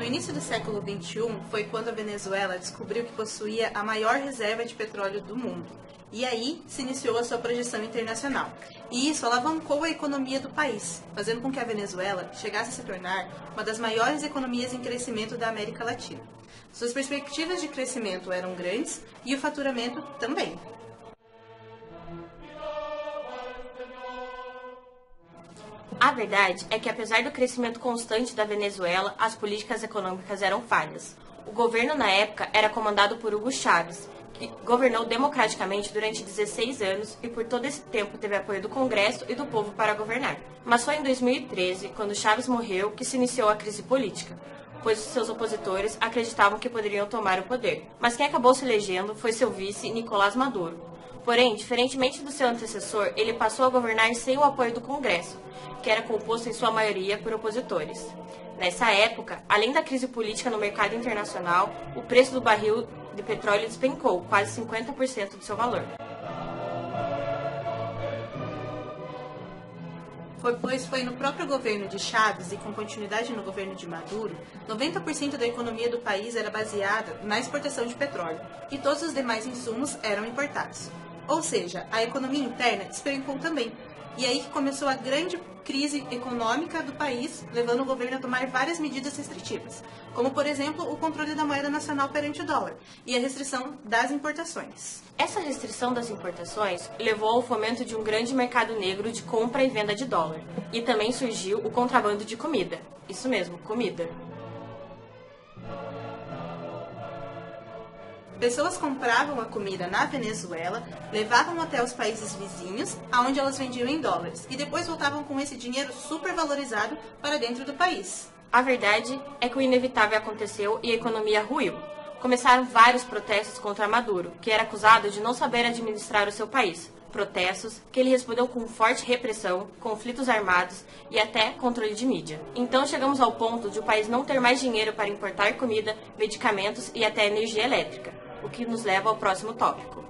No início do século XXI foi quando a Venezuela descobriu que possuía a maior reserva de petróleo do mundo. E aí se iniciou a sua projeção internacional. E isso alavancou a economia do país, fazendo com que a Venezuela chegasse a se tornar uma das maiores economias em crescimento da América Latina. Suas perspectivas de crescimento eram grandes e o faturamento também. A verdade é que, apesar do crescimento constante da Venezuela, as políticas econômicas eram falhas. O governo, na época, era comandado por Hugo Chávez, que governou democraticamente durante 16 anos e por todo esse tempo teve apoio do Congresso e do povo para governar. Mas foi em 2013, quando Chávez morreu, que se iniciou a crise política, pois seus opositores acreditavam que poderiam tomar o poder. Mas quem acabou se elegendo foi seu vice, Nicolás Maduro. Porém, diferentemente do seu antecessor, ele passou a governar sem o apoio do Congresso, que era composto em sua maioria por opositores. Nessa época, além da crise política no mercado internacional, o preço do barril de petróleo despencou quase 50% do seu valor. Pois foi no próprio governo de Chávez e com continuidade no governo de Maduro, 90% da economia do país era baseada na exportação de petróleo e todos os demais insumos eram importados. Ou seja, a economia interna despencou também. E aí que começou a grande crise econômica do país, levando o governo a tomar várias medidas restritivas, como, por exemplo, o controle da moeda nacional perante o dólar e a restrição das importações. Essa restrição das importações levou ao fomento de um grande mercado negro de compra e venda de dólar. E também surgiu o contrabando de comida. Isso mesmo, comida. Pessoas compravam a comida na Venezuela, levavam até os países vizinhos, aonde elas vendiam em dólares, e depois voltavam com esse dinheiro supervalorizado para dentro do país. A verdade é que o inevitável aconteceu e a economia ruiu. Começaram vários protestos contra Maduro, que era acusado de não saber administrar o seu país. Protestos que ele respondeu com forte repressão, conflitos armados e até controle de mídia. Então chegamos ao ponto de o país não ter mais dinheiro para importar comida, medicamentos e até energia elétrica, o que nos leva ao próximo tópico.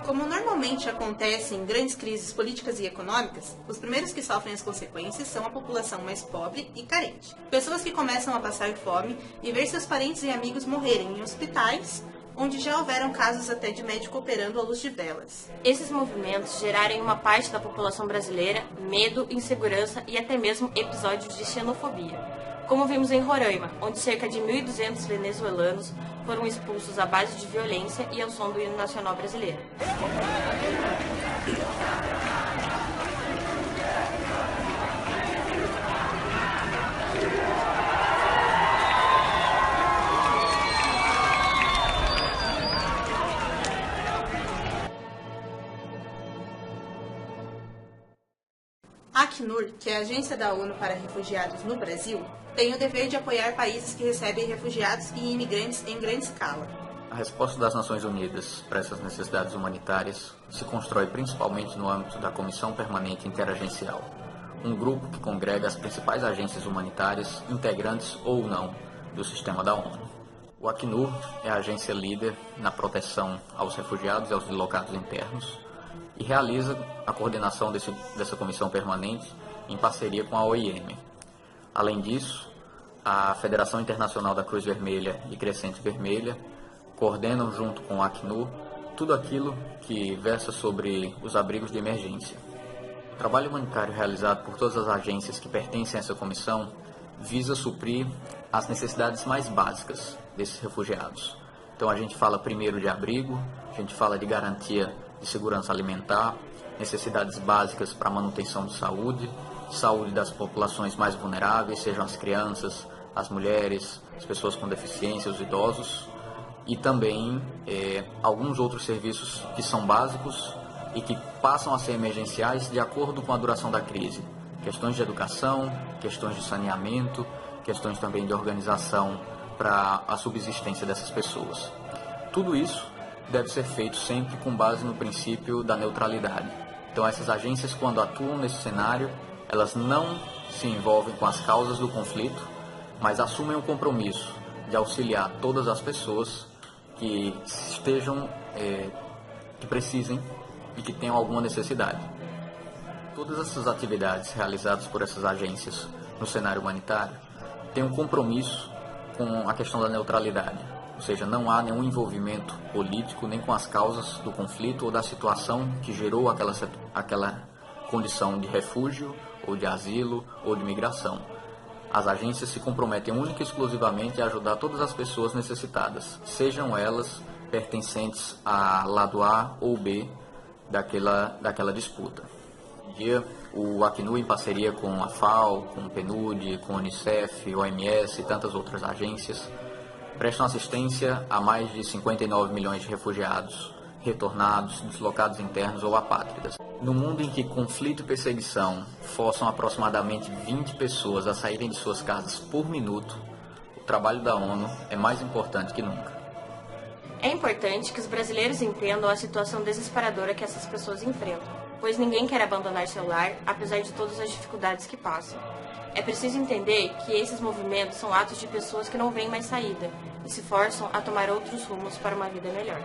Como normalmente acontece em grandes crises políticas e econômicas, os primeiros que sofrem as consequências são a população mais pobre e carente. Pessoas que começam a passar fome e ver seus parentes e amigos morrerem em hospitais, onde já houveram casos até de médico operando à luz de velas. Esses movimentos geraram em uma parte da população brasileira medo, insegurança e até mesmo episódios de xenofobia, como vimos em Roraima, onde cerca de 1.200 venezuelanos foram expulsos à base de violência e ao som do hino nacional brasileiro. A Acnur, que é a agência da ONU para refugiados no Brasil, tem o dever de apoiar países que recebem refugiados e imigrantes em grande escala. A resposta das Nações Unidas para essas necessidades humanitárias se constrói principalmente no âmbito da Comissão Permanente Interagencial, um grupo que congrega as principais agências humanitárias, integrantes ou não, do sistema da ONU. O Acnur é a agência líder na proteção aos refugiados e aos deslocados internos e realiza a coordenação dessa comissão permanente em parceria com a OIM. Além disso, a Federação Internacional da Cruz Vermelha e Crescente Vermelha coordenam junto com o Acnur tudo aquilo que versa sobre os abrigos de emergência. O trabalho humanitário realizado por todas as agências que pertencem a essa comissão visa suprir as necessidades mais básicas desses refugiados. Então a gente fala primeiro de abrigo, a gente fala de garantia de segurança alimentar, necessidades básicas para a manutenção de saúde das populações mais vulneráveis, sejam as crianças, as mulheres, as pessoas com deficiência, os idosos, e também alguns outros serviços que são básicos e que passam a ser emergenciais de acordo com a duração da crise. Questões de educação, questões de saneamento, questões também de organização para a subsistência dessas pessoas. Tudo isso deve ser feito sempre com base no princípio da neutralidade. Então essas agências, quando atuam nesse cenário, elas não se envolvem com as causas do conflito, mas assumem o compromisso de auxiliar todas as pessoas que estejam, que precisem e que tenham alguma necessidade. Todas essas atividades realizadas por essas agências no cenário humanitário, tem um compromisso com a questão da neutralidade, ou seja, não há nenhum envolvimento político nem com as causas do conflito ou da situação que gerou aquela condição de refúgio ou de asilo ou de migração. As agências se comprometem única e exclusivamente a ajudar todas as pessoas necessitadas, sejam elas pertencentes a lado A ou B daquela disputa. O Acnur, em parceria com a FAO, com o PNUD, com a Unicef, OMS e tantas outras agências, prestam assistência a mais de 59 milhões de refugiados, retornados, deslocados internos ou apátridas. No mundo em que conflito e perseguição forçam aproximadamente 20 pessoas a saírem de suas casas por minuto, o trabalho da ONU é mais importante que nunca. É importante que os brasileiros entendam a situação desesperadora que essas pessoas enfrentam, pois ninguém quer abandonar seu lar, apesar de todas as dificuldades que passam. É preciso entender que esses movimentos são atos de pessoas que não veem mais saída e se forçam a tomar outros rumos para uma vida melhor.